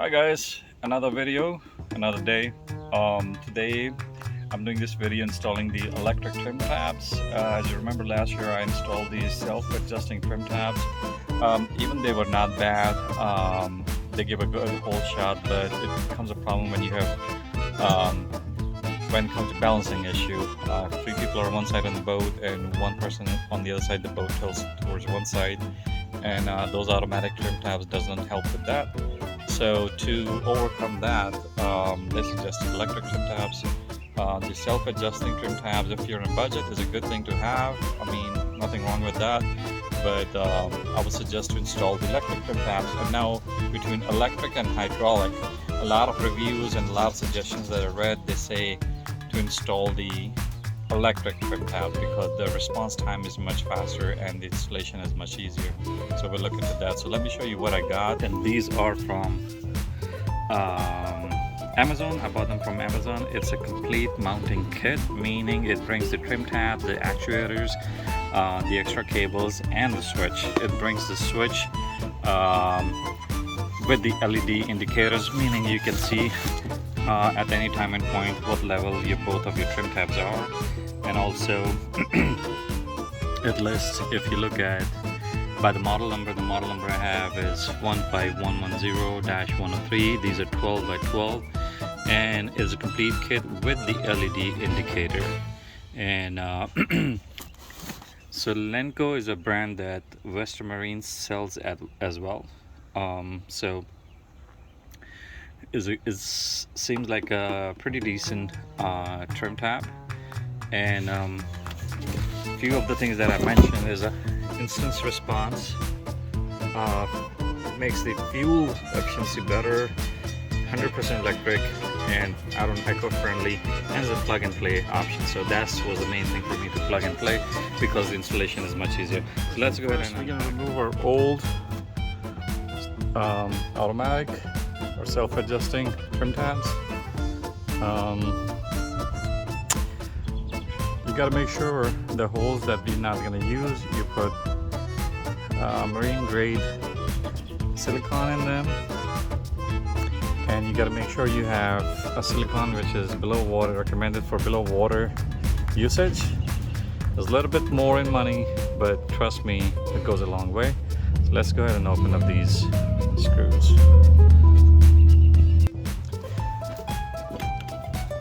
Hi guys, another video, another day. Today I'm doing this video installing the electric trim tabs. As you remember last year I installed these self-adjusting trim tabs. Even they were not bad. They give a good whole shot, but it becomes a problem when you have when it comes to balancing issue. Three people are on one side on the boat and one person on the other side. The boat tilts towards one side, and those automatic trim tabs doesn't help with that. So to overcome that, they suggested electric trim tabs. The self-adjusting trim tabs, if you're in a budget, is a good thing to have. I mean, nothing wrong with that. But I would suggest to install the electric trim tabs. And now, between electric and hydraulic, a lot of reviews and a lot of suggestions that I read, they say to install the electric trim tabs because the response time is much faster and the installation is much easier. So we're looking at that. So let me show you what I got, and these are from Amazon. I bought them from Amazon. It's a complete mounting kit, meaning it brings the trim tabs, the actuators, the extra cables, and the switch. It brings the switch with the LED indicators, meaning you can see at any time and point what level both of your trim tabs are. And also it lists, if you look at by the model number I have is 15110-103. These are 12 by 12 and is a complete kit with the LED indicator. And so Lenco is a brand that Western Marine sells as well. So it seems like a pretty decent trim tab. And few of the things that I mentioned is a instance response, makes the fuel efficiency better, 100% electric, and eco-friendly, and it's a plug and play option. So that was the main thing for me, to plug and play, because the installation is much easier. So let's go ahead and we're gonna remove our old automatic or self-adjusting trim tabs. You got to make sure the holes that we're not going to use, you put marine grade silicone in them, and you got to make sure you have a silicone which is below water, recommended for below water usage. It's a little bit more in money, but trust me, it goes a long way. So let's go ahead and open up these screws.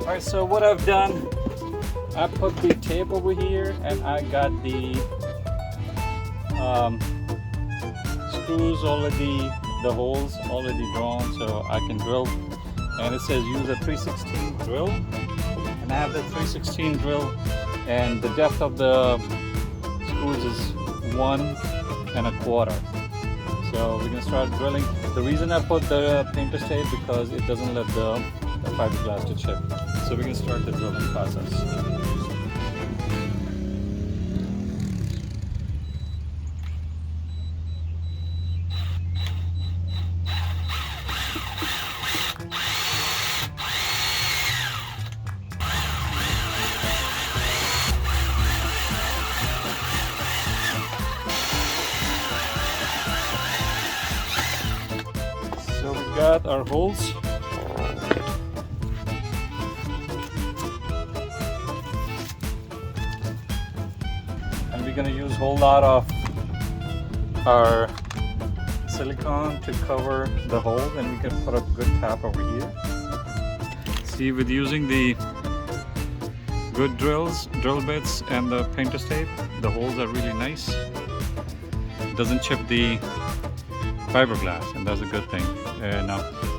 Alright, so what I've done, I put the tape over here, and I got the screws already, the holes already drawn, so I can drill. And it says use a 3/16 drill, and I have the 3/16 drill, and the depth of the screws is 1 1/4. So we're gonna start drilling. The reason I put the painter's tape because it doesn't let the fiberglass to chip. So we can start the drilling process. So we got our holes. We're going to use a whole lot of our silicone to cover the hole, and we can put a good tap over here. See, with using the good drill bits and the painter's tape, the holes are really nice. It doesn't chip the fiberglass, and that's a good thing. And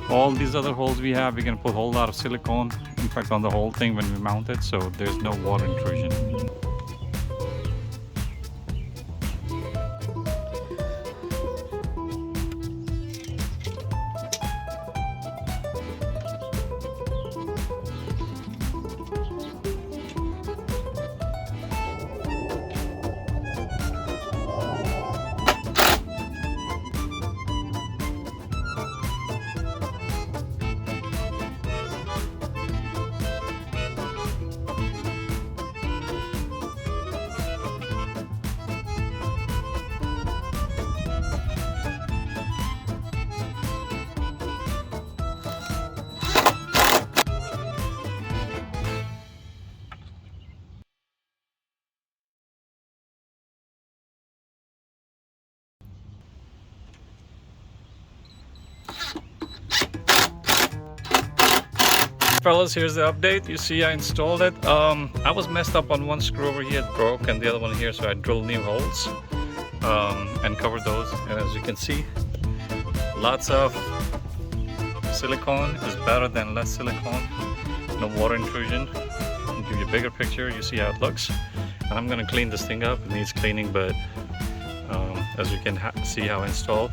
all these other holes we have, we can put a whole lot of silicone, in fact, on the whole thing when we mount it, so there's no water intrusion. Fellas, here's the update. You see I installed it. I was messed up on one screw over here, it broke, and the other one here, so I drilled new holes and covered those. And as you can see, lots of silicone is better than less silicone. No water intrusion. I'll give you a bigger picture. You see how it looks. And I'm gonna clean this thing up. It needs cleaning, but as you can see how I installed.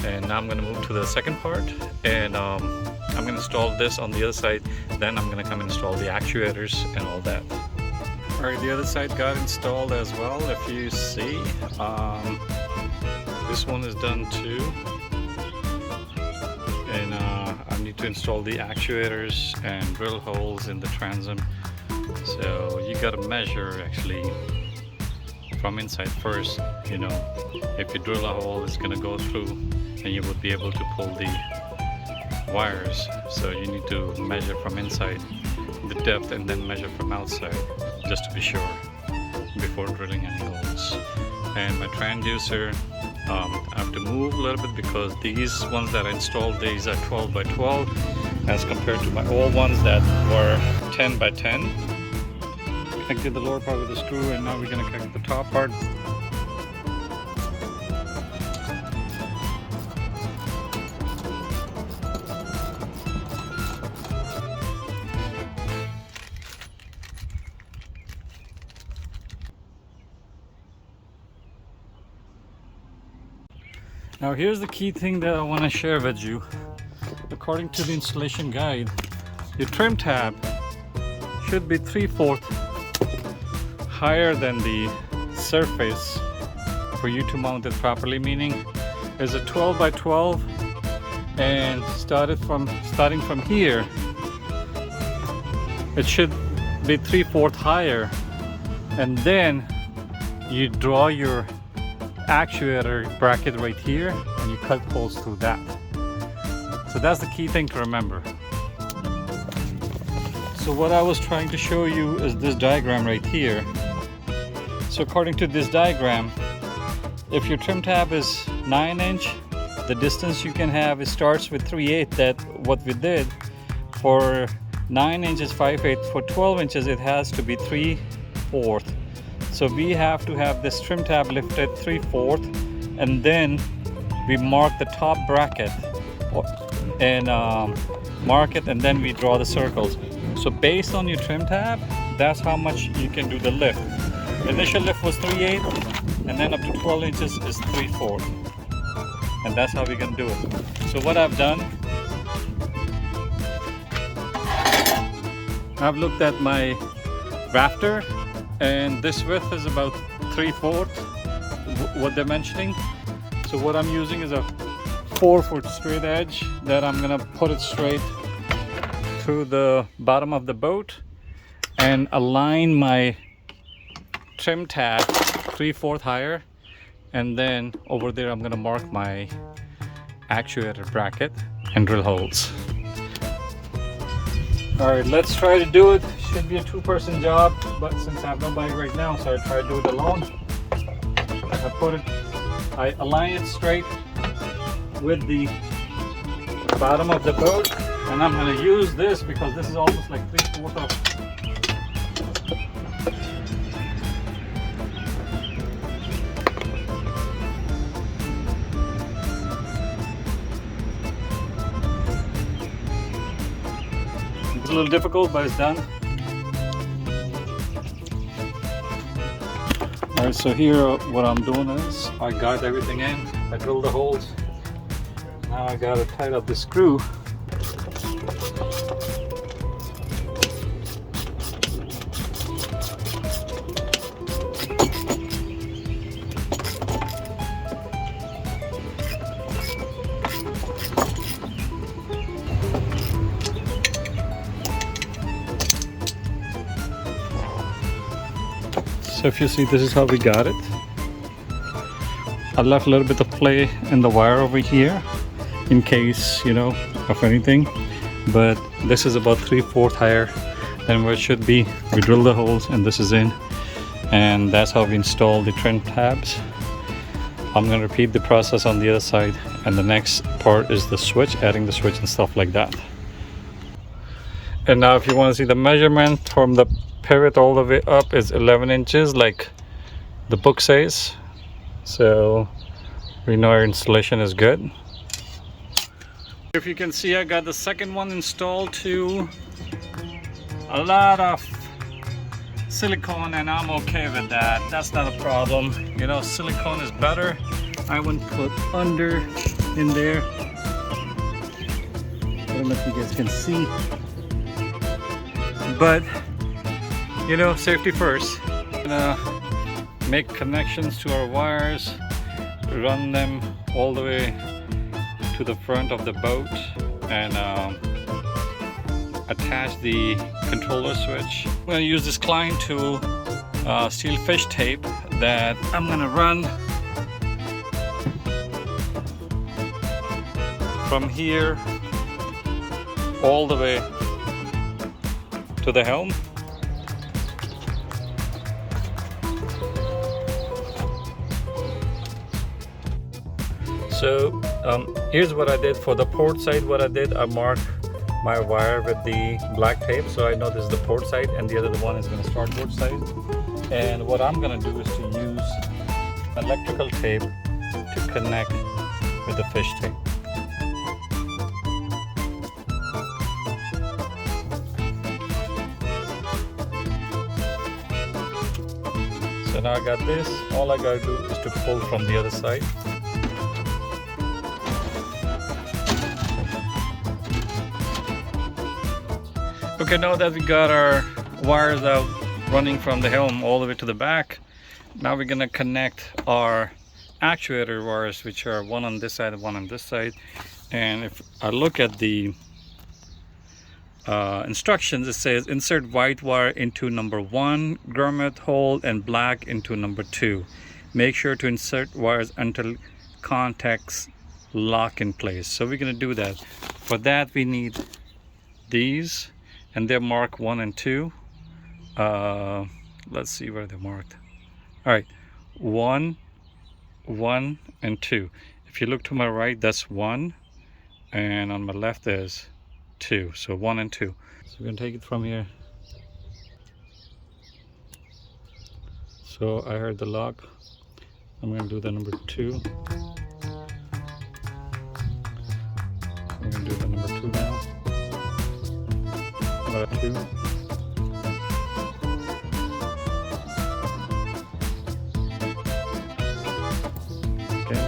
And now I'm gonna move to the second part, and I'm gonna install this on the other side. Then I'm gonna come install the actuators and all that. All right, the other side got installed as well. If you see, this one is done too. And I need to install the actuators and drill holes in the transom. So you gotta measure actually from inside first. You know, if you drill a hole, it's gonna go through, and you would be able to pull the wires. So you need to measure from inside the depth and then measure from outside, just to be sure before drilling any holes. And my transducer, I have to move a little bit because these ones that I installed, these are 12 by 12 as compared to my old ones that were 10 by 10. Connected the lower part with the screw, and now we're going to connect the top part. Now here's the key thing that I want to share with you. According to the installation guide, your trim tab should be 3/4 higher than the surface for you to mount it properly, meaning there's a 12 by 12, and starting from here, it should be 3/4 higher, and then you draw your actuator bracket right here and you cut holes through that. So that's the key thing to remember. So what I was trying to show you is this diagram right here. So according to this diagram, if your trim tab is 9-inch, the distance you can have, it starts with 3/8. That what we did. For 9 inches 5/8, for 12 inches it has to be 3/4. So we have to have this trim tab lifted 3/4, and then we mark the top bracket and mark it, and then we draw the circles. So based on your trim tab, that's how much you can do the lift. The initial lift was 3/8, and then up to 12 inches is 3/4. And that's how we're gonna do it. So what I've done, I've looked at my rafter, and this width is about 3/4 what they're mentioning. So what I'm using is a 4-foot straight edge that I'm gonna put it straight to the bottom of the boat and align my trim tab 3/4 higher, and then over there I'm gonna mark my actuator bracket and drill holes. All right, let's try to do it. Should be a 2-person job, but since I have nobody right now, so I try to do it alone. I align it straight with the bottom of the boat, and I'm going to use this because this is almost like 3/4 of. It's a little difficult, but it's done. Alright, so here what I'm doing is I got everything in, I drilled the holes. Now I gotta tighten up the screw. So if you see, this is how we got it. I left a little bit of play in the wire over here in case, you know, of anything, but this is about 3/4 higher than where it should be. We drill the holes and this is in, and that's how we install the trim tabs. I'm going to repeat the process on the other side, and the next part is the switch, adding the switch and stuff like that. And now if you want to see the measurement from the pivot all the way up is 11 inches like the book says. So we know our installation is good. If you can see, I got the second one installed too. A lot of silicone and I'm okay with that. That's not a problem. You know, silicone is better. I wouldn't put under in there. I don't know if you guys can see. But, you know, safety first. Gonna make connections to our wires, run them all the way to the front of the boat, and attach the controller switch. I'm going to use this Klein tool, steel fish tape that I'm going to run from here all the way to the helm. So here's what I did for the port side. What I did, I marked my wire with the black tape, so I know this is the port side and the other one is going to starboard side. And what I'm going to do is to use electrical tape to connect with the fish tape. So now I got this. All I got to do is to pull from the other side. Okay, now that we got our wires out running from the helm all the way to the back, now we're gonna connect our actuator wires, which are one on this side and one on this side. And if I look at the instructions, it says insert white wire into number 1 grommet hole and black into number 2. Make sure to insert wires until contacts lock in place. So we're gonna do that. For that we need these, and they're marked 1 and 2. Let's see where they're marked. All right, 1, 1, and 2. If you look to my right, that's 1, and on my left is 2. So 1 and 2. So we're gonna take it from here. So I heard the lock. I'm gonna do the number 2. I'm gonna do the number 2 now. Number 2. Okay.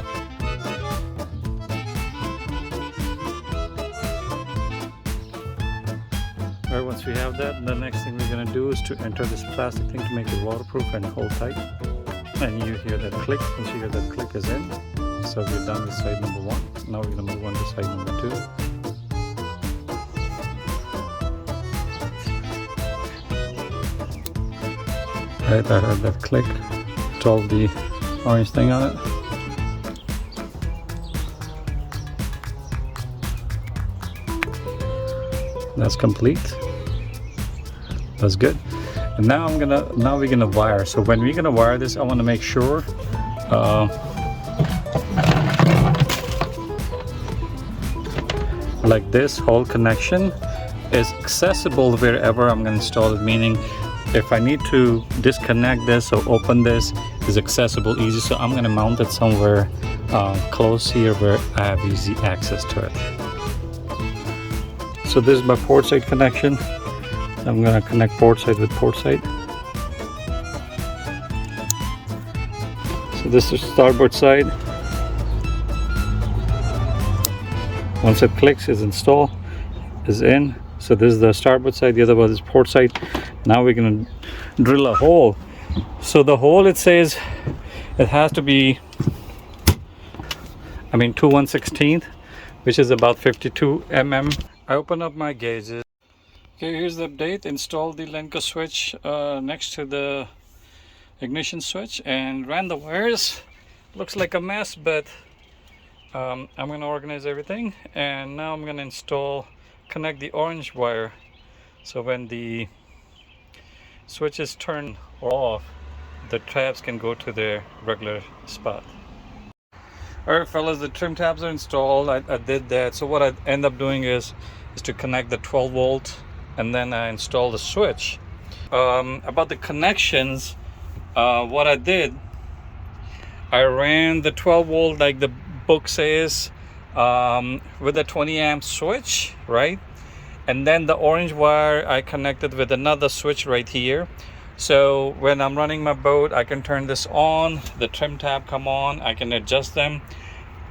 Alright, once we have that, the next thing we're going to do is to enter this plastic thing to make it waterproof and hold tight. And you hear that click. Once you hear that click is in. So we're done with side number 1. Now we're going to move on to side number 2. Alright, I heard that click. It's all the orange thing on it. That's complete. That's good. And now we're gonna wire. So when we're gonna wire this, I want to make sure like this whole connection is accessible wherever I'm gonna install it. Meaning, if I need to disconnect this or open this, is accessible easy. So I'm gonna mount it somewhere close here where I have easy access to it. So this is my port side connection. I'm going to connect port side with port side. So this is starboard side. Once it clicks, is installed, is in. So this is the starboard side, the other one is port side. Now we're going to drill a hole. So the hole, it says it has to be, 2 1/16, which is about 52 mm. I open up my gauges. Okay, here's the update. Installed the Lenco switch next to the ignition switch and ran the wires. Looks like a mess, but I'm going to organize everything. And now I'm going to connect the orange wire. So when the switch is turned off, the tabs can go to their regular spot. Alright fellas, the trim tabs are installed. I did that. So what I end up doing is to connect the 12 volt and then I installed the switch. About the connections, what I did, I ran the 12 volt like the book says, with a 20 amp switch, right? And then the orange wire I connected with another switch right here. So when I'm running my boat, I can turn this on, the trim tab come on, I can adjust them,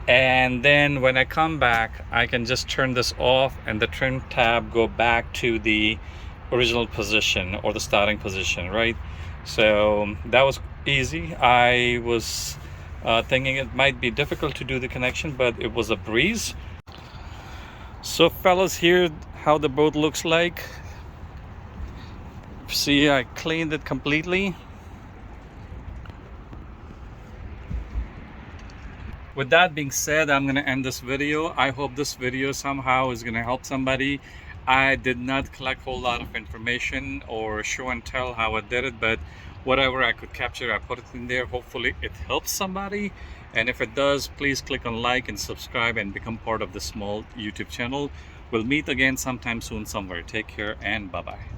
and then when I come back I can just turn this off and the trim tab go back to the original position or the starting position, right? So that was easy. I was thinking it might be difficult to do the connection, but it was a breeze. So fellas, here how the boat looks like. See, I cleaned it completely. With that being said, I'm gonna end this video. I hope this video somehow is gonna help somebody. I did not collect a whole lot of information or show and tell how I did it, but whatever I could capture, I put it in there. Hopefully it helps somebody. And if it does, please click on like and subscribe and become part of this small YouTube channel. We'll meet again sometime soon somewhere. Take care and bye-bye.